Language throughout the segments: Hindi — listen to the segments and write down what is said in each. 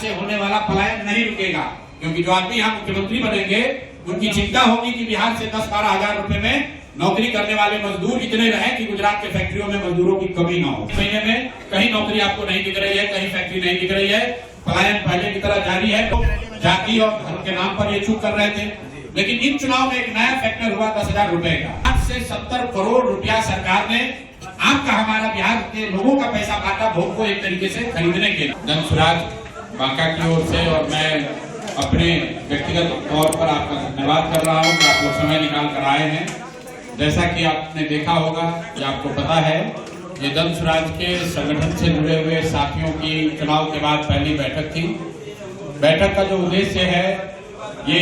से होने वाला पलायन नहीं रुकेगा, क्योंकि जो आदमी यहाँ मुख्यमंत्री बनेंगे उनकी चिंता होगी कि बिहार से 10-12 हजार रुपए में नौकरी करने वाले मजदूर इतने रहे कि गुजरात के फैक्ट्रियों में मजदूरों की कमी ना हो। महीने में कहीं नौकरी आपको नहीं दिख रही है, कहीं फैक्ट्री नहीं दिख रही है, पलायन पहले की तरह जारी है। तो जाति और धर्म के नाम पर ये चूक कर रहे थे, लेकिन इन चुनाव में एक नया फैक्टर हुआ 10,000 रुपए का। 8 से 70 करोड़ रुपया सरकार ने आपका हमारा बिहार के लोगों का पैसा बांटा वोट को एक तरीके से खरीदने के लिए। जन स्वराज बांका की ओर से और मैं अपने व्यक्तिगत तौर पर आपका धन्यवाद कर रहा हूँ कि आप लोग समय निकाल कर आए हैं। जैसा कि आपने देखा होगा कि आपको पता है, ये जन स्वराज के संगठन से जुड़े हुए साथियों की चुनाव के बाद पहली बैठक थी। बैठक का जो उद्देश्य है, ये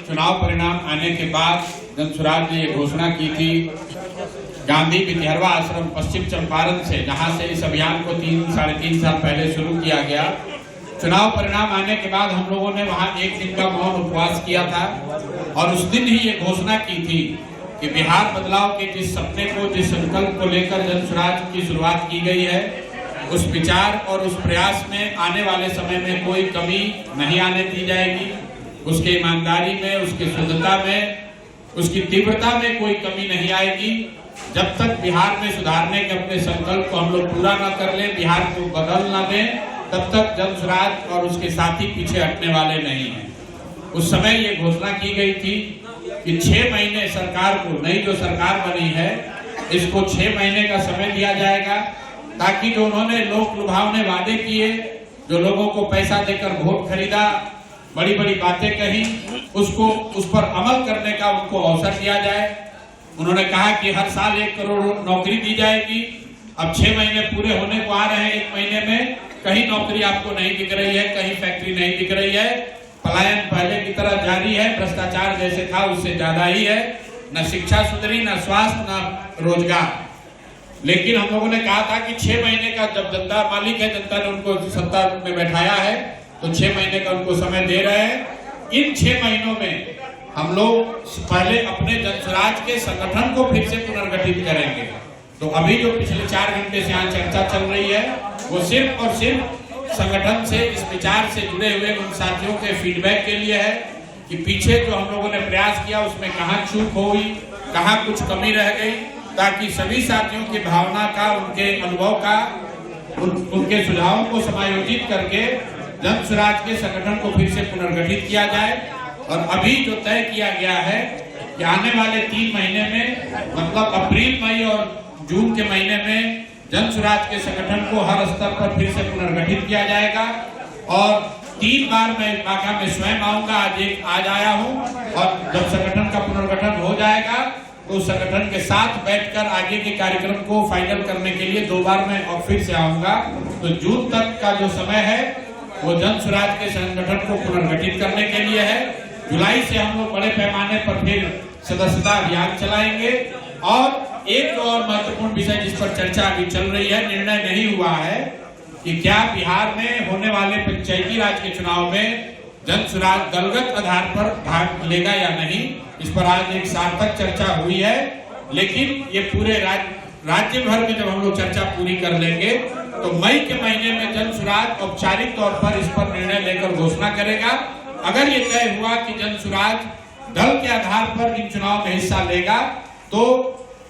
चुनाव परिणाम आने के बाद जन स्वराज ने ये घोषणा की थी गांधी विद्यारवा आश्रम पश्चिम चंपारण से, जहां से इस अभियान को 3-3.5 साल पहले शुरू किया गया। चुनाव परिणाम आने के बाद हम लोगों ने वहां एक दिन का मौन उपवास किया था और उस दिन ही ये घोषणा की थी कि बिहार बदलाव के जिस सपने को, जिस संकल्प को लेकर जन स्वराज की शुरुआत की गई है, उस विचार और उस प्रयास में आने वाले समय में कोई कमी नहीं आने दी जाएगी। उसके ईमानदारी में, उसकी शुद्धता में, उसकी तीव्रता में कोई कमी नहीं आएगी। जब तक बिहार में सुधारने के अपने संकल्प को हम लोग पूरा न कर ले, बिहार को बदल न दें, तब तक जन स्वराज और उसके साथी पीछे हटने वाले नहीं हैं। उस समय ये घोषणा की गई थी कि 6 महीने सरकार को, नई जो सरकार बनी है, इसको 6 महीने का समय दिया जाएगा, ताकि जो उन्होंने लोक लुभावने वादे किए, जो लोगों को पैसा देकर वोट खरीदा, बड़ी बड़ी बातें कही, उसको उस पर अमल करने का उनको अवसर दिया जाए। उन्होंने कहा कि हर साल 1 करोड़ नौकरी दी जाएगी। अब 6 महीने पूरे होने को आ रहे हैं, 1 महीने में कहीं नौकरी आपको नहीं दिख रही है, कहीं फैक्ट्री नहीं दिख रही है, पलायन पहले की तरह जारी है, भ्रष्टाचार जैसे था उससे ज्यादा ही है, न शिक्षा सुधरी, न स्वास्थ्य, न रोजगार। लेकिन हम लोगों ने कहा था कि 6 महीने का, जब जनता मालिक है, जनता ने उनको सत्ता में बैठाया है, तो 6 महीने का उनको समय दे रहे हैं। इन 6 महीनों में हम लोग पहले अपने जन स्वराज के संगठन को फिर से पुनर्गठित करेंगे। तो अभी जो पिछले 4 घंटे से यहाँ चर्चा चल रही है, वो सिर्फ और सिर्फ संगठन से, इस विचार से जुड़े हुए उन साथियों के फीडबैक के लिए है कि पीछे जो हम लोगों ने प्रयास किया उसमें कहाँ चूक हुई, कहाँ कुछ कमी रह गई, ताकि सभी साथियों की भावना का, उनके अनुभव का, उनके सुझावों को समायोजित करके जन स्वराज के संगठन को फिर से पुनर्गठित किया जाए। और अभी जो तय किया गया है कि आने वाले 3 महीने में, मतलब अप्रैल, मई और जून के महीने में जन स्वराज के संगठन को हर स्तर पर फिर से पुनर्गठित किया जाएगा। और 3 बार मैं बांका में स्वयं आऊंगा, आज आया हूं, और जब संगठन का पुनर्गठन हो जाएगा तो संगठन के साथ बैठकर आगे के कार्यक्रम को फाइनल करने के लिए 2 बार मैं और फिर से आऊंगा। तो जून तक का जो समय है वो जन स्वराज के संगठन को पुनर्गठित करने के लिए है। जुलाई से हम लोग बड़े पैमाने पर फिर सदस्यता अभियान चलाएंगे। और एक और महत्वपूर्ण विषय जिस पर चर्चा अभी चल रही है, निर्णय नहीं हुआ है कि क्या बिहार में होने वाले पंचायती राज के चुनाव में जन स्वराज दलगत आधार पर भाग लेगा या नहीं। इस पर आज एक सार्थक चर्चा हुई है, लेकिन ये पूरे राज्य भर में जब हम लोग चर्चा पूरी कर लेंगे तो मई के महीने में जन स्वराज औपचारिक तौर पर इस पर निर्णय लेकर घोषणा करेगा। अगर ये तय हुआ कि जन स्वराज दल के आधार पर इन चुनाव में हिस्सा लेगा, तो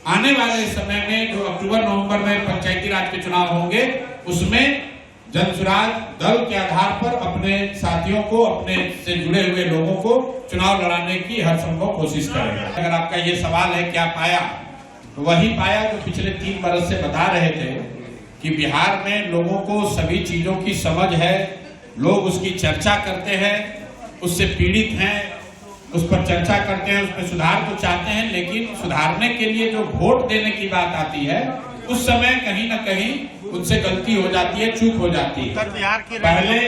आने वाले समय में जो अक्टूबर-नवंबर में पंचायती राज के चुनाव होंगे, उसमें जन स्वराज दल के आधार पर अपने साथियों को, अपने से जुड़े हुए लोगों को चुनाव लड़ाने की हर संभव कोशिश करेगा। अगर आपका ये सवाल है क्या पाया, तो वही पाया जो पिछले 3 बरस से बता रहे थे कि बिहार में लोगों को सभी चीजों की समझ है, लोग उसकी चर्चा करते हैं, उससे पीड़ित हैं, उस पर चर्चा करते हैं, उसमें सुधार तो चाहते हैं, लेकिन सुधारने के लिए जो वोट देने की बात आती है, उस समय कहीं ना कहीं उनसे गलती हो जाती है, चूक हो जाती है। पहले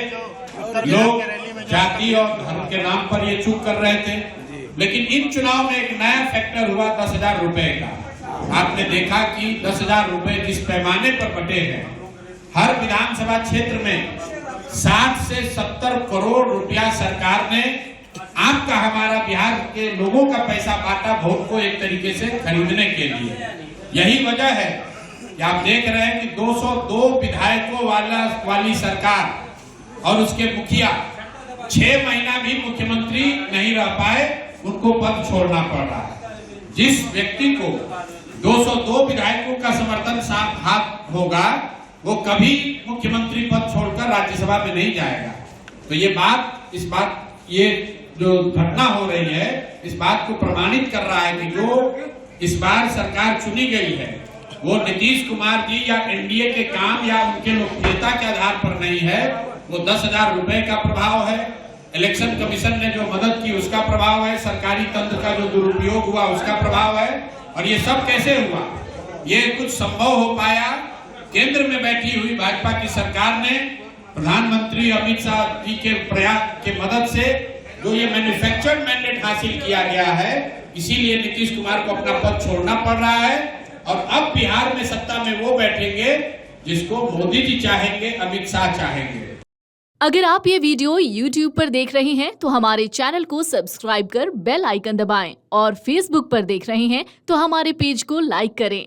लोग जाति और धर्म के नाम पर ये चूक कर रहे थे, लेकिन इन चुनाव में एक नया फैक्टर हुआ 10,000 रुपए का। आपने देखा कि 10,000 रुपए जिस पैमाने पर बटे हैं, हर विधानसभा क्षेत्र में 60 से 70 करोड़ रुपया सरकार ने आपका हमारा बिहार के लोगों का पैसा बांटा वोट को एक तरीके से खरीदने के लिए। यही वजह है कि आप देख रहे हैं कि 202 विधायकों वाली सरकार और उसके मुखिया 6 महीना भी मुख्यमंत्री नहीं रह पाए, उनको पद छोड़ना पड़ रहा है। जिस व्यक्ति को 202 विधायकों का समर्थन साथ हाथ होगा, वो कभी मुख्यमंत्री पद छोड़कर राज्यसभा में नहीं जाएगा। तो ये जो घटना हो रही है, इस बात को प्रमाणित कर रहा है कि जो इस बार सरकार चुनी गई है, वो नीतीश कुमार जी या एनडीए के काम या उनके लोकप्रियता के आधार पर नहीं है। वो 10,000 रुपए का प्रभाव है, इलेक्शन कमीशन ने जो मदद की उसका प्रभाव है, सरकारी तंत्र का जो दुरुपयोग हुआ उसका प्रभाव है। और ये सब कैसे हुआ? ये कुछ संभव हो पाया केंद्र में बैठी हुई भाजपा की सरकार ने, प्रधानमंत्री अमित शाह जी के प्रयास के मदद से जो ये मैन्युफैक्चर्ड मैंडेट हासिल किया गया है, इसीलिए नीतीश कुमार को अपना पद छोड़ना पड़ रहा है। और अब बिहार में सत्ता में वो बैठेंगे जिसको मोदी जी चाहेंगे, अमित शाह चाहेंगे। अगर आप ये वीडियो YouTube पर देख रहे हैं तो हमारे चैनल को सब्सक्राइब कर बेल आइकन दबाएं, और Facebook पर देख रहे हैं तो हमारे पेज को लाइक करें।